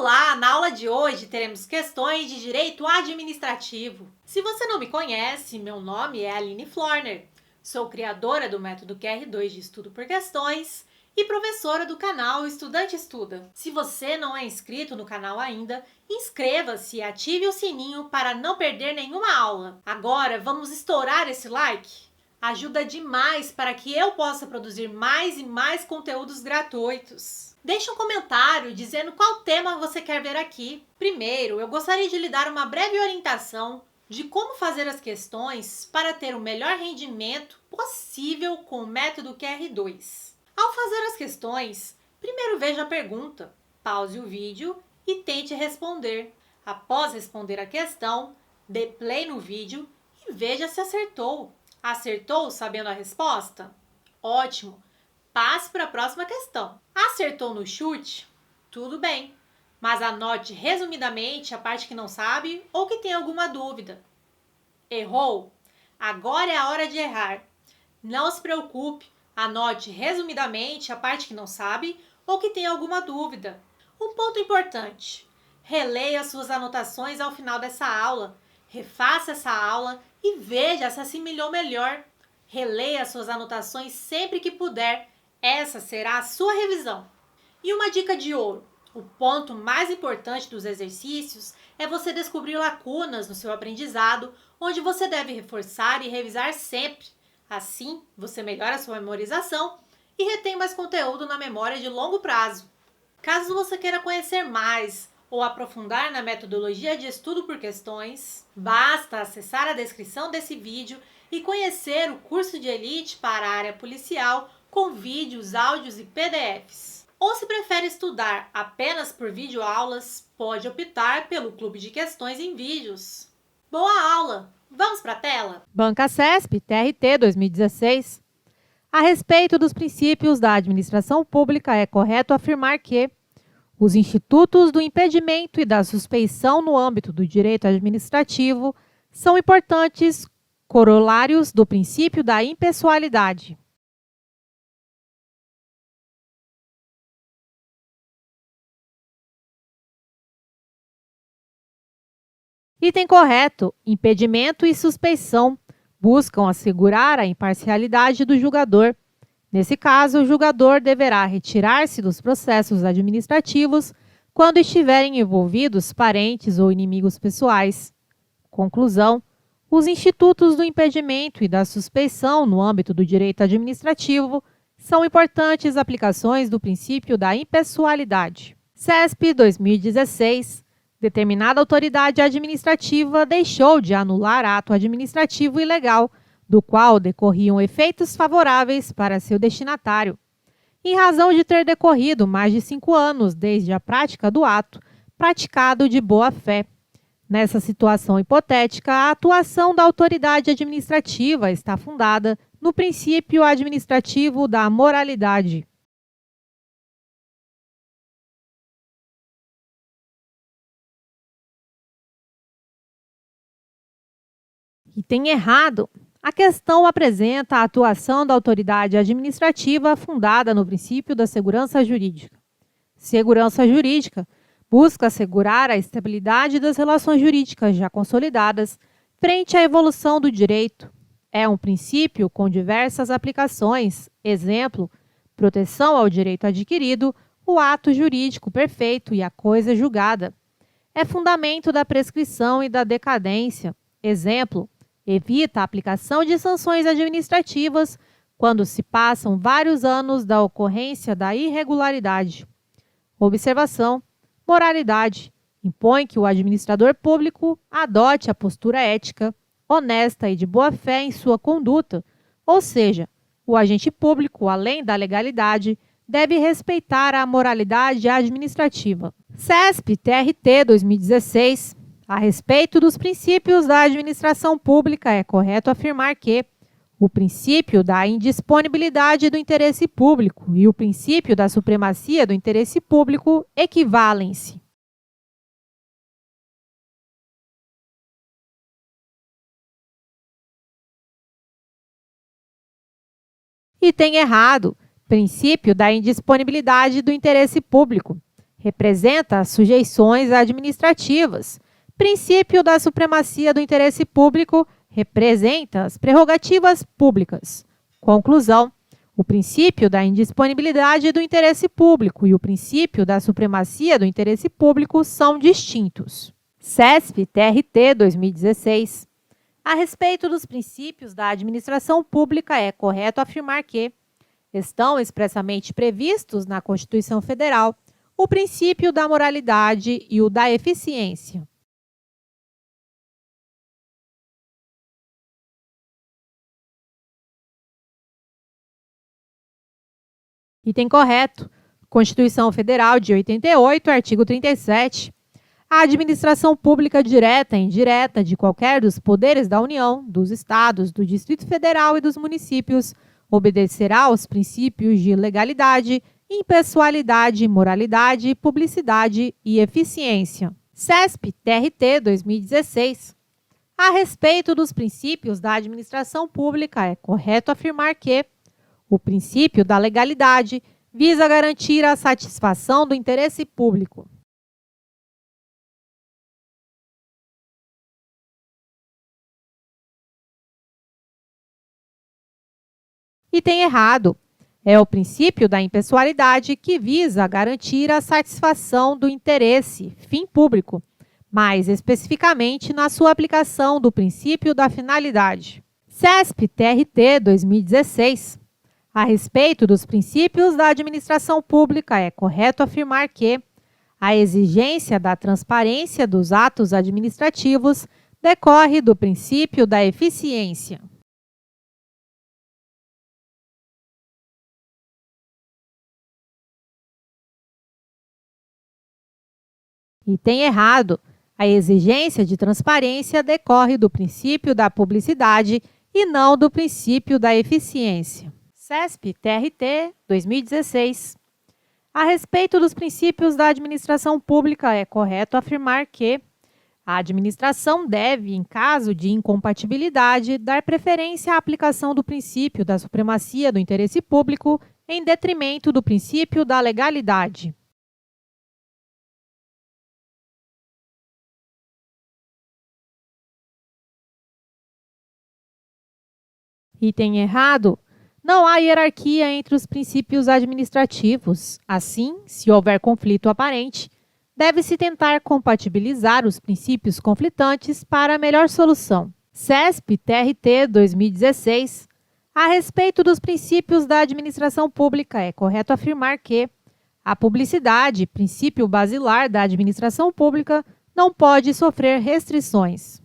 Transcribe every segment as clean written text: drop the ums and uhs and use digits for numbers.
Olá! Na aula de hoje teremos questões de direito administrativo. Se você não me conhece, meu nome é Aline Florner. Sou criadora do método QR2 de estudo por questões e professora do canal Estudante Estuda. Se você não é inscrito no canal ainda, inscreva-se e ative o sininho para não perder nenhuma aula. Agora vamos estourar esse like? Ajuda demais para que eu possa produzir mais e mais conteúdos gratuitos. Deixe um comentário dizendo qual tema você quer ver aqui. Primeiro, eu gostaria de lhe dar uma breve orientação de como fazer as questões para ter o melhor rendimento possível com o método QR2. Ao fazer as questões, primeiro veja a pergunta, pause o vídeo e tente responder. Após responder a questão, dê play no vídeo e veja se acertou. Acertou sabendo a resposta? Ótimo! Passe para a próxima questão. Acertou no chute? Tudo bem, mas anote resumidamente a parte que não sabe ou que tem alguma dúvida. Errou? Agora é a hora de errar. Não se preocupe, anote resumidamente a parte que não sabe ou que tem alguma dúvida. Um ponto importante: releia suas anotações ao final dessa aula, refaça essa aula e veja se assimilou melhor. Releia suas anotações sempre que puder. Essa será a sua revisão. E uma dica de ouro: o ponto mais importante dos exercícios é você descobrir lacunas no seu aprendizado, onde você deve reforçar e revisar sempre. Assim, você melhora a sua memorização e retém mais conteúdo na memória de longo prazo. Caso você queira conhecer mais ou aprofundar na metodologia de estudo por questões, basta acessar a descrição desse vídeo e conhecer o curso de elite para a área policial com vídeos, áudios e PDFs. Ou se prefere estudar apenas por videoaulas, pode optar pelo Clube de Questões em Vídeos. Boa aula! Vamos para a tela? Banca CESP, TRT 2016. A respeito dos princípios da administração pública, é correto afirmar que os institutos do impedimento e da suspeição no âmbito do direito administrativo são importantes corolários do princípio da impessoalidade. Item correto: impedimento e suspeição buscam assegurar a imparcialidade do julgador. Nesse caso, o julgador deverá retirar-se dos processos administrativos quando estiverem envolvidos parentes ou inimigos pessoais. Conclusão: os institutos do impedimento e da suspeição no âmbito do direito administrativo são importantes aplicações do princípio da impessoalidade. CESP 2016. Determinada autoridade administrativa deixou de anular ato administrativo ilegal, do qual decorriam efeitos favoráveis para seu destinatário, em razão de ter decorrido mais de 5 anos desde a prática do ato, praticado de boa-fé. Nessa situação hipotética, a atuação da autoridade administrativa está fundada no princípio administrativo da moralidade. Item errado. A questão apresenta a atuação da autoridade administrativa fundada no princípio da segurança jurídica. Segurança jurídica busca assegurar a estabilidade das relações jurídicas já consolidadas frente à evolução do direito. É um princípio com diversas aplicações, exemplo, proteção ao direito adquirido, o ato jurídico perfeito e a coisa julgada. É fundamento da prescrição e da decadência, exemplo, evita a aplicação de sanções administrativas quando se passam vários anos da ocorrência da irregularidade. Observação: moralidade impõe que o administrador público adote a postura ética, honesta e de boa-fé em sua conduta, ou seja, o agente público, além da legalidade, deve respeitar a moralidade administrativa. CESP TRT 2016. A respeito dos princípios da administração pública, é correto afirmar que o princípio da indisponibilidade do interesse público e o princípio da supremacia do interesse público equivalem-se. Item errado: princípio da indisponibilidade do interesse público. representa as sujeições administrativas. Princípio da supremacia do interesse público representa as prerrogativas públicas. Conclusão: o princípio da indisponibilidade do interesse público e o princípio da supremacia do interesse público são distintos. CESP-TRT 2016. A respeito dos princípios da administração pública, é correto afirmar que estão expressamente previstos na Constituição Federal o princípio da moralidade e o da eficiência. Item correto. Constituição Federal de 88, artigo 37. A administração pública direta e indireta de qualquer dos poderes da União, dos Estados, do Distrito Federal e dos municípios obedecerá aos princípios de legalidade, impessoalidade, moralidade, publicidade e eficiência. CESP-TRT 2016. A respeito dos princípios da administração pública, é correto afirmar que o princípio da legalidade visa garantir a satisfação do interesse público. Item errado. É o princípio da impessoalidade que visa garantir a satisfação do interesse, fim público, mais especificamente na sua aplicação do princípio da finalidade. CESP-TRT 2016. A respeito dos princípios da administração pública, é correto afirmar que a exigência da transparência dos atos administrativos decorre do princípio da eficiência. Item errado. A exigência de transparência decorre do princípio da publicidade e não do princípio da eficiência. CESP-TRT 2016. A respeito dos princípios da administração pública, é correto afirmar que a administração deve, em caso de incompatibilidade, dar preferência à aplicação do princípio da supremacia do interesse público em detrimento do princípio da legalidade. Item errado. Não há hierarquia entre os princípios administrativos. Assim, se houver conflito aparente, deve-se tentar compatibilizar os princípios conflitantes para a melhor solução. CESP-TRT 2016. A respeito dos princípios da administração pública, é correto afirmar que a publicidade, princípio basilar da administração pública, não pode sofrer restrições.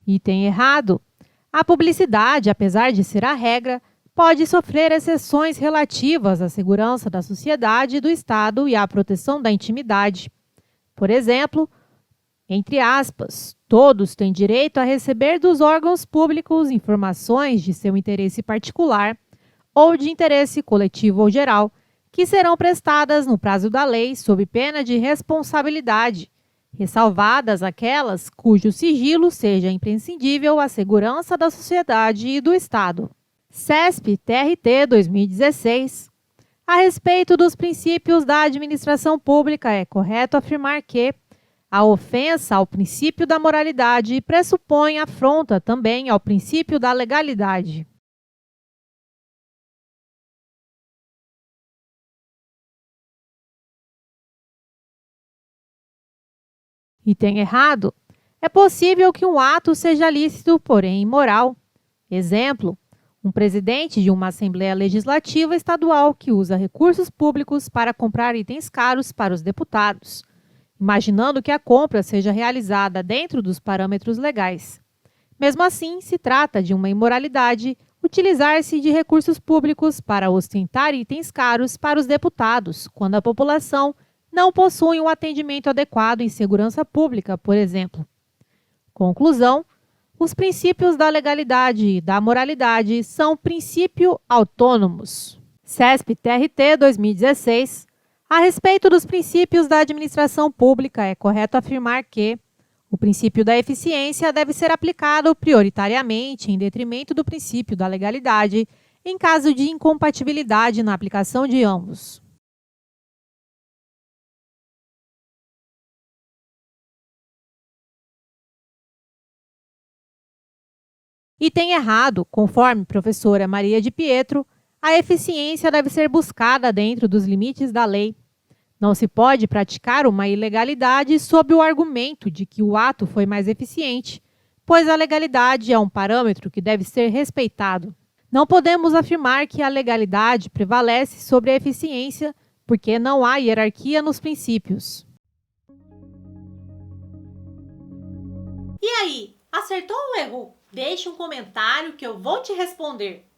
Item errado. A publicidade, apesar de ser a regra, pode sofrer exceções relativas à segurança da sociedade e do Estado e à proteção da intimidade. Por exemplo, entre aspas, todos têm direito a receber dos órgãos públicos informações de seu interesse particular ou de interesse coletivo ou geral, que serão prestadas no prazo da lei sob pena de responsabilidade, ressalvadas aquelas cujo sigilo seja imprescindível à segurança da sociedade e do Estado. CESP-TRT 2016. A respeito dos princípios da administração pública, é correto afirmar que a ofensa ao princípio da moralidade pressupõe afronta também ao princípio da legalidade. Item errado. É possível que um ato seja lícito, porém imoral. Exemplo: um presidente de uma Assembleia Legislativa Estadual que usa recursos públicos para comprar itens caros para os deputados, imaginando que a compra seja realizada dentro dos parâmetros legais. Mesmo assim, se trata de uma imoralidade utilizar-se de recursos públicos para ostentar itens caros para os deputados, quando a população não possui um atendimento adequado em segurança pública, por exemplo. Conclusão: os princípios da legalidade e da moralidade são princípios autônomos. CESP-TRT 2016. A respeito dos princípios da administração pública, é correto afirmar que O princípio da eficiência deve ser aplicado prioritariamente em detrimento do princípio da legalidade, em caso de incompatibilidade na aplicação de ambos. Item errado, conforme professora Maria de Pietro, a eficiência deve ser buscada dentro dos limites da lei. Não se pode praticar uma ilegalidade sob o argumento de que o ato foi mais eficiente, pois a legalidade é um parâmetro que deve ser respeitado. Não podemos afirmar que a legalidade prevalece sobre a eficiência, porque não há hierarquia nos princípios. E aí, acertou ou errou? Deixe um comentário que eu vou te responder.